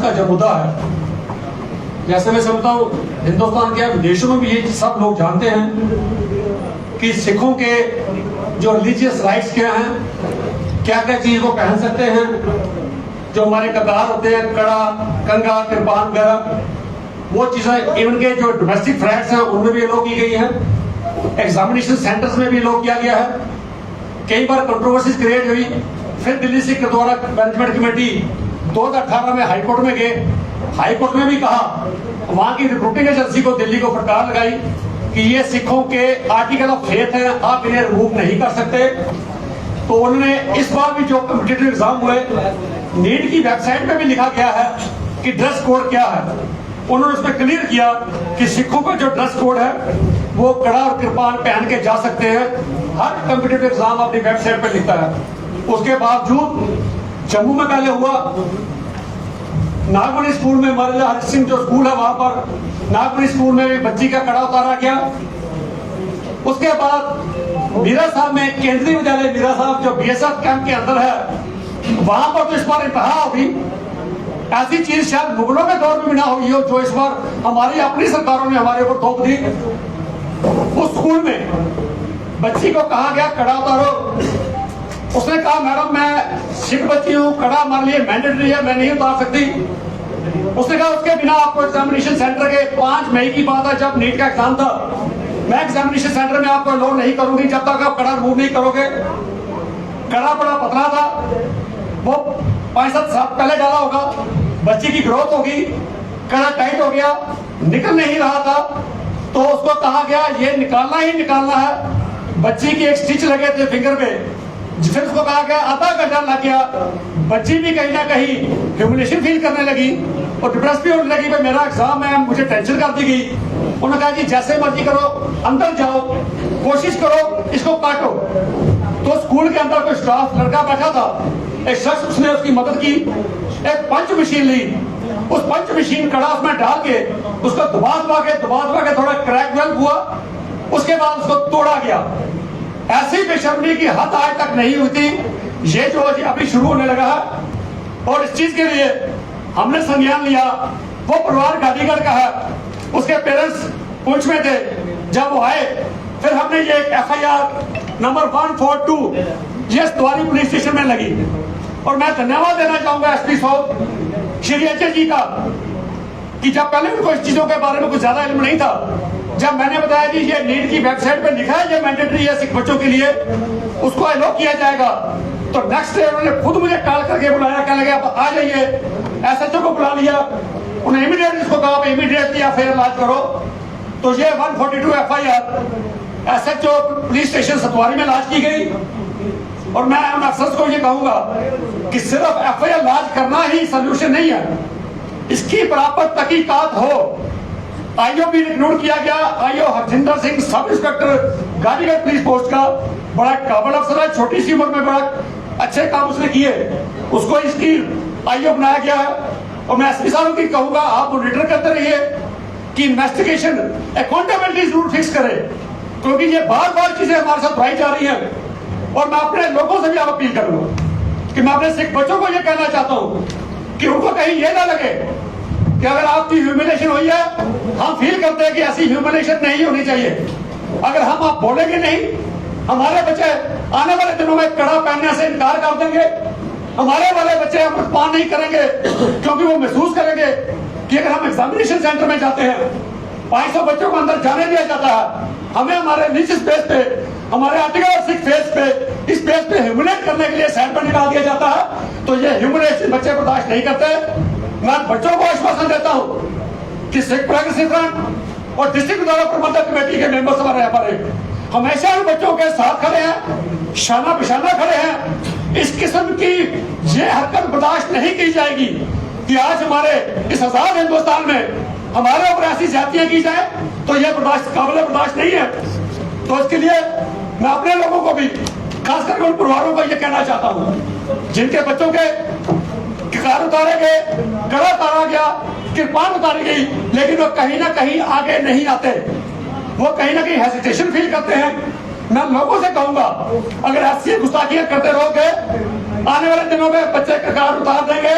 का जो मुद्दा है, जैसे मैं समझता हूँ हिंदुस्तान के विदेशों में भी ये सब लोग जानते हैं कि सिखों के जो रिलीजियस राइट्स क्या हैं, क्या क्या चीज को पहन सकते हैं, जो हमारे कतार होते हैं, कड़ा, कंगा, कृपान वगैरह, वो चीजें इवन के जो डोमेस्टिक फ्लैट्स हैं उनमें भी अलाउ की गई है, एग्जामिनेशन सेंटर्स में भी अलाउ किया गया है। कई बार कंट्रोवर्सीज क्रिएट हुई, फिर दिल्ली सिख गुरुद्वारा मैनेजमेंट कमेटी 2018 में हाईकोर्ट में गए, हाईकोर्ट में भी कहा, वहां की रिक्रूटिंग एजेंसी को दिल्ली को फटकार लगाई कि ये सिखों के आर्टिकल ऑफ फेथ है, आप इन्हें रिमूव नहीं कर सकते। तो उन्होंने इस बार भी जो कॉम्पिटिटिव एग्जाम हुए, नीट की वेबसाइट पे भी लिखा गया है कि ड्रेस कोड क्या है। उन्होंने उसमें क्लियर किया कि सिखों का जो ड्रेस कोड है वो कड़ा और कृपान पहन के जा सकते हैं। हर कॉम्पिटिटिव एग्जाम अपनी वेबसाइट पे लिखता है। उसके बावजूद जम्मू में पहले हुआ, नागमणि स्कूल में महाराजा हरि सिंह जो स्कूल है वहां पर नागमणि स्कूल में भी बच्ची का कड़ा उतारा गया। उसके बाद मीरा साहब में केंद्रीय विद्यालय मीरा साहब जो बीएसएफ कैंप के अंदर है, वहां पर तो इस बार इंतहा होगी। ऐसी चीज शायद मुगलों के दौर में भी ना हुई हो जो इस बार हमारी अपनी सरकारों ने हमारे ऊपर थोप दी। उस स्कूल में बच्ची को कहा गया कड़ा उतारो, उसने कहा मैडम मैं सिख बच्ची हूँ, कड़ा हमारे लिए मैंडेटरी है, मैं नहीं उतार सकती। उसने कहा उसके बिना आपको एग्जामिनेशन सेंटर के 5 मई की बात है जब नीट का एग्जाम था, मैं एग्जामिनेशन सेंटर में आपको अलाउ नहीं करूंगी जब तक आप कड़ा रिमूव नहीं करोगे। कड़ा बड़ा पतला था, वो 5-7 साल पहले डाला होगा, बच्ची की ग्रोथ होगी, कड़ा टाइट हो गया, निकल नहीं रहा था, तो उसको कहा गया ये निकालना ही निकालना है। बच्ची की एक स्टिच लगे थे फिंगर पे, फिर उसको कहा गया आधा घंटा लग गया। बच्ची भी कहीं ना कहीं ह्यूमिलेशन फील करने लगी और डिप्रेस भी होने लगी, भाई मेरा एग्जाम है, मुझे टेंशन कर दी गई। उन्होंने कहा जी जैसे मर्जी करो, अंदर जाओ, कोशिश करो, इसको काटो। तो स्कूल के अंदर कोई स्टाफ लड़का बैठा था, एक शख्स, उसने उसकी मदद की, एक पंच मशीन ली, उस पंच मशीन कड़ा उसमें डाल के उसको दबा दबा के थोड़ा क्रैक वेल हुआ, उसके बाद उसको तोड़ा गया। ऐसी बेशर्मी की हद आज तक नहीं हुई थी, ये जो अभी शुरू होने लगा है। और इस चीज के लिए हमने संज्ञान लिया। वो परिवार गांधीगढ़ का है, उसके पेरेंट्स पुंछ में थे, जब वो आए फिर हमने ये FIR नंबर 142 ये सतवारी पुलिस स्टेशन में लगी। और मैं धन्यवाद देना चाहूंगा SP साहब श्री अजय जी का कि जब पहले उनको इस चीजों के बारे में कुछ ज्यादा इल्म नहीं था, जब मैंने बताया कि ये नीट की वेबसाइट पे लिखा है ये मैंडेटरी है सिख बच्चों के लिए, उसको अलाउ किया जाएगा, तो नेक्स्ट डे उन्होंने खुद मुझे कॉल करके बुलाया, कहने लगे आप आ जाइए। SHO को बुला लिया, उन्हें इमीडिएटली इसको कहा आप इमीडिएटली FIR लॉन्च करो। तो ये 142 FIR SHO पुलिस स्टेशन सतवारी में लॉन्च की गई। और मैं उन अफसर्स को ये कहूंगा कि सिर्फ FIR लॉन्च करना ही सोल्यूशन नहीं है, इसकी बराबर तहकीकात हो। IO भी रिक्रूट किया गया, IO Harjinder Singh sub inspector गांधीगढ़ police post का, बड़ा काबिल अफसर है, छोटी सी उम्र में बड़ा अच्छे काम उसने किए, उसको इसकी IO बनाया गया है। और मैं SP साहब की कहूंगा आप मॉनिटर करते रहिए कि इन्वेस्टिगेशन अकाउंटेबिलिटी जरूर फिक्स करें, क्योंकि ये बार बार चीजें हमारे साथ बढ़ाई जा रही है। और मैं अपने लोगों से भी आप अपील करूंगा कि मैं अपने सिख बच्चों को ये कहना चाहता हूँ कि उनको कहीं ये ना लगे कि अगर आपकी ह्यूमिलेशन हुई है, हम फील करते हैं कि ऐसी ह्यूमिलेशन नहीं होनी चाहिए। अगर हम आप बोलेंगे नहीं, हमारे बच्चे आने वाले दिनों में कड़ा पहनने से इनकार कर देंगे, हमारे वाले बच्चे हम पान नहीं करेंगे, क्योंकि वो महसूस करेंगे कि अगर हम एग्जामिनेशन सेंटर में जाते हैं, 500 बच्चों को अंदर जाने दिया जाता है, हमें हमारे निजी स्पेस पे, हमारे आर्टिकल 6 फेस पे, इस पेज पे ह्यूमिलेट करने के लिए साइड पर निकाल दिया जाता है, तो ये ह्यूमिलेशन बच्चे बर्दाश्त नहीं करते। मैं बच्चों को आश्वासन देता हूँ कि सिख प्रोग्रेसिव फ्रंट और डिस्ट्रिक्ट द्वारा प्रबंधक कमेटी के मेंबर्स हमारे हमेशा इन बच्चों के साथ खड़े हैं, शाना बिशाना खड़े हैं। इस किस्म की ये हरकत बर्दाश्त नहीं की जाएगी कि आज हमारे इस आजाद हिंदुस्तान में हमारे ऊपर ऐसी ज्यादतियां की जाए, तो यह काबिल बर्दाश्त नहीं है। तो इसके लिए मैं अपने लोगों को भी, खास करके उन परिवारों को यह कहना चाहता हूँ जिनके बच्चों के कार उतारे गए, कड़ा उतारा गया, कृपान उतारी गई, लेकिन वो कहीं ना कहीं आगे नहीं आते, वो कहीं ना कहीं हेजिटेशन फील करते हैं। मैं लोगों से कहूंगा अगर ऐसी गुस्ताखियां करते रहोगे, आने वाले दिनों में बच्चे कार उतार देंगे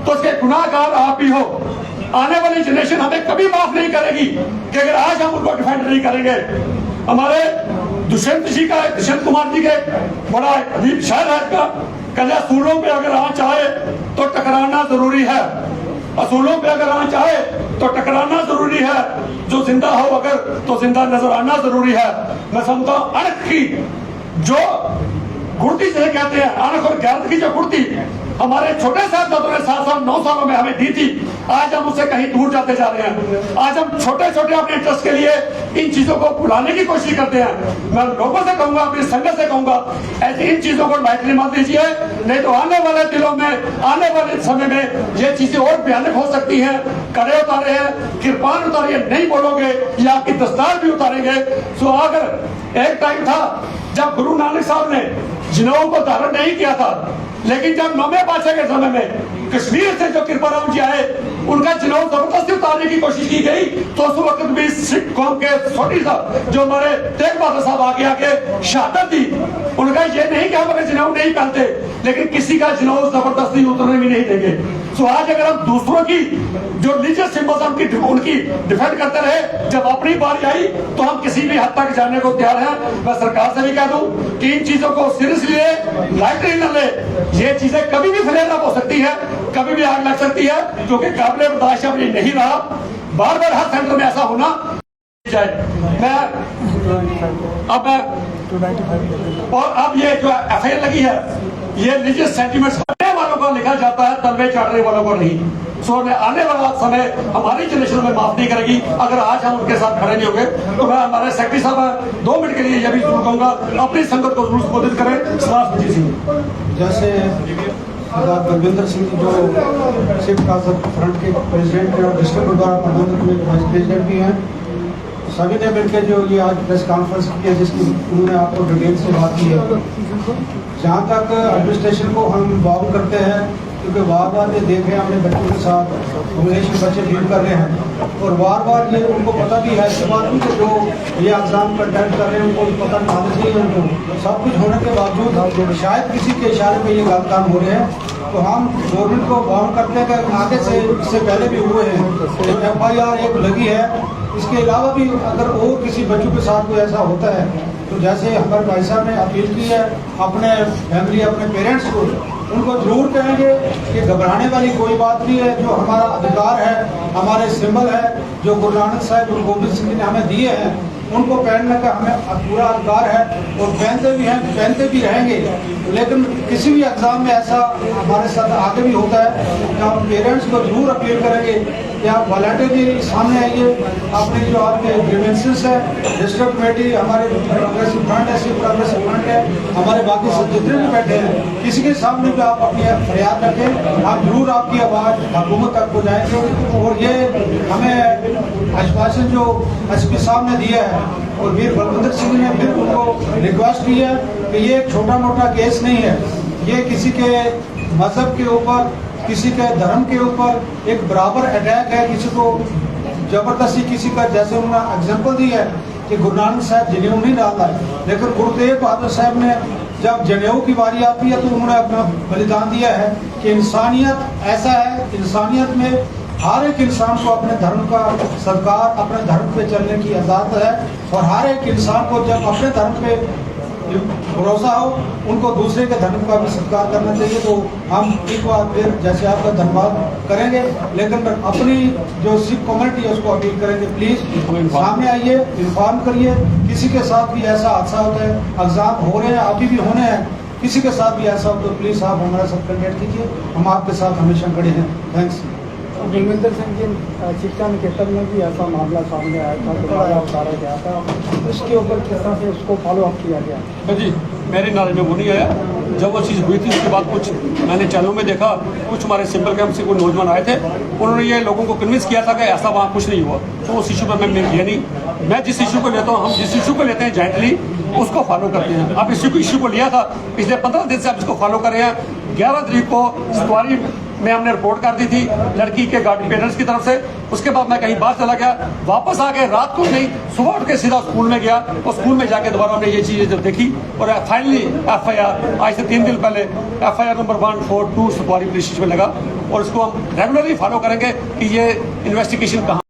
तो उसके गुनाहगार आप ही हो। आने वाली जनरेशन हमें कभी माफ नहीं करेगी कि अगर आज हम उनको डिफेंड नहीं करेंगे। हमारे दुष्यंत कुमार जी के बड़ा अजीब शायर है इसका, कहते असूलों पे अगर आँच आए तो टकराना जरूरी है, असूलों पे अगर आँच आए तो टकराना जरूरी है, जो जिंदा हो अगर तो जिंदा नजर आना जरूरी है। मैं समझता हूँ अणख की जो गुड़ती से कहते हैं, अणख और गैरत की जो गुड़ती हमारे छोटे साहबजादों ने 7 साल 9 सालों में हमें दी थी, आज हम उससे कहीं दूर जाते जा रहे हैं। आज हम छोटे छोटे अपने इंटरेस्ट के लिए इन चीजों को भुलाने की कोशिश करते हैं। मैं लोगों से कहूंगा, अपनी संगत से कहूंगा, ऐसी इन चीजों को लाइटली मत लीजिए, नहीं तो आने वाले दिनों में, आने वाले समय में ये चीजें और भयानक हो सकती हैं। कड़े उतारे हैं, किरपान उतारिए, नहीं बोलोगे या आपकी दस्तार भी उतारेंगे। सो अगर एक टाइम था जब गुरु नानक साहब ने जिनेऊ को धारण नहीं किया था, लेकिन जब नौवे बादशाह के समय में कश्मीर से जो कृपाराम जी आए, उनका जिनेऊ जबरदस्ती उतारने की कोशिश की गई, तो उस वक्त भी सिख कौम के छोटी साहब जो हमारे तेग बहादुर साहब आगे शहादत दी, उनका ये नहीं कि हम अगर जिनेऊ नहीं पहनते, लेकिन किसी का जिनेऊ जबरदस्ती उतरने भी नहीं देंगे। तो आज अगर हम दूसरों की जो रिलीजियस सिंबल्स उनकी डिफेंड करते रहे, जब अपनी बारी आई तो हम किसी भी हद तक जाने को तैयार हैं। मैं सरकार से भी कह दूं कि इन चीजों को सीरियसली ले, लाइटली न ले। ये चीजें कभी भी फ्लेयर अप हो सकती है, कभी भी आग लग सकती है, क्योंकि काबिल बर्दाश्त अब ये नहीं रहा। बार बार हर सेंटर में ऐसा होना जाए। और अब ये जो एफआईआर लगी है, ये रिलीजियस सेंटिमेंट्स करने वालों को लिखा जाता है, तलवे चाटने वालों को नहीं। सो आने वाला समय हमारी जनरेशन में माफ नहीं करेगी अगर आज हम उनके साथ खड़े नहीं होंगे। तो मैं हमारे सेक्रेटरी साहब 2 मिनट के लिए यह भी जरूर कहूंगा, अपनी संगत को जरूर संबोधित करें। सलाम जी। जैसे बलविंदर सिंह जो सिख कासद फ्रंट के प्रेसिडेंट और डिस्ट्रिक्ट गुरुद्वारा प्रबंधक में वाइस प्रेसिडेंट भी हैं, सभी ने मिलकर जो ये आज प्रेस कॉन्फ्रेंस की है, जिसकी उन्होंने आपको डिटेल से बात की है। जहाँ तक एडमिनिस्ट्रेशन को हम इन्वॉल्व करते हैं, क्योंकि बार बार ये देख रहे हैं अपने बच्चों के साथ, इंग्लिश में बच्चे डील कर रहे हैं, और बार बार ये उनको पता भी है ऐसी बात नहीं कि जो ये एग्जाम कंडक्ट कर रहे हैं उनको पता नहीं चाहिए। उनको सब कुछ होने के बावजूद शायद किसी के इशारे पे ये गलत काम हो रहे हैं। तो हम गवर्नमेंट को वार्न करते हैं कि आगे से, इससे पहले भी हुए हैं, तो FIR एक लगी है। इसके अलावा भी अगर और किसी बच्चों के साथ कोई ऐसा होता है, तो जैसे हमारे भाई साहब ने अपील की है अपने फैमिली, अपने पेरेंट्स को, उनको जरूर कहेंगे कि घबराने वाली कोई बात नहीं है। जो हमारा अधिकार है, हमारे सिंबल है, जो गुरु नानक साहब, गुरु गोबिंद सिंह जी ने हमें दिए हैं, उनको पहनने का हमें पूरा अधिकार है और पहनते भी हैं, पहनते भी रहेंगे। लेकिन किसी भी एग्जाम में ऐसा हमारे साथ आगे भी होता है, तो हम पेरेंट्स को जरूर अपील करेंगे कि आप वॉलंटियरली सामने आइए। अपने जो आपके ग्रीवेंसेस है, डिस्ट्रिक्ट कमेटी, हमारे प्रोग्रेसिव फ्रंट है, सिख प्रोग्रेसिव फ्रंट है, हमारे बाकी सब जितने भी बैठे हैं, किसी के सामने भी आप अपनी फरियाद रखें, हम जरूर आपकी आवाज़ हुकूमत तक पहुँचाएंगे। और ये हमें आश्वासन जो SP साहब ने दिया है और वीर बलविंदर सिंह ने फिर उनको रिक्वेस्ट की है कि ये एक छोटा मोटा केस नहीं है, ये किसी के मजहब के ऊपर, किसी के धर्म के ऊपर एक बराबर अटैक है। किसी को जबरदस्ती, किसी का, जैसे उन्होंने एग्जाम्पल दी है कि गुरु नानक साहब जनेऊ नहीं डालता है, लेकिन गुरु तेग बहादुर साहब ने जब जनेऊ की बारी आती है तो उन्होंने अपना बलिदान दिया है कि इंसानियत ऐसा है, इंसानियत में हर एक इंसान को अपने धर्म का सत्कार, अपने धर्म पे चलने की आज़ादी है। और हर एक इंसान को जब अपने धर्म पे भरोसा हो, उनको दूसरे के धर्म का भी सत्कार करना चाहिए। तो हम एक बार फिर जैसे आपका धन्यवाद करेंगे, लेकिन अपनी जो सिख कम्युनिटी है उसको अपील करेंगे, प्लीज सामने आइए, इन्फॉर्म करिए। किसी के साथ भी ऐसा हादसा होता है, एग्जाम हो रहे हैं, अभी भी होने हैं, किसी के साथ भी ऐसा हो तो प्लीज आप हमारे साथ कंटेक्ट कीजिए, हम आपके साथ हमेशा खड़े हैं। थैंक्स। बलविंदर सिंह जी शिक्षा निकेतन में भी ऐसा मामला सामने आया था, दोबारा उतारा गया था, उसके ऊपर किस तरह से उसको फॉलो अप किया गया? जी, मेरे नॉलेज में वो नहीं आया। जब वो चीज़ हुई थी उसके बाद कुछ मैंने चैनलों में देखा, कुछ हमारे सिंपल कैंप से कोई नौजवान आए थे, उन्होंने ये लोगों को कन्विंस किया था कि ऐसा वहाँ कुछ नहीं हुआ। तो उस इशू पर मैं किया नहीं। मैं जिस इशू को लेता हूँ, हम जिस इशू को लेते हैं जॉइंटली उसको फॉलो करते हैं। अब इशू को लिया था, पिछले 15 दिन से आप इसको फॉलो कर रहे हैं। 11 तारीख को सवारी में हमने रिपोर्ट कर दी थी लड़की के गार्डियन पेरेंट्स की तरफ से। उसके बाद मैं कहीं बाहर चला गया, वापस आके रात को नहीं सुबह उठ के सीधा स्कूल में गया और स्कूल में जाके दोबारा हमने ये चीज़ें जब देखी और फाइनली FIR आज से 3 दिन पहले FIR number 142 Supauli police station में लगा और इसको हम रेगुलरली फॉलो करेंगे कि ये इन्वेस्टिगेशन कहाँ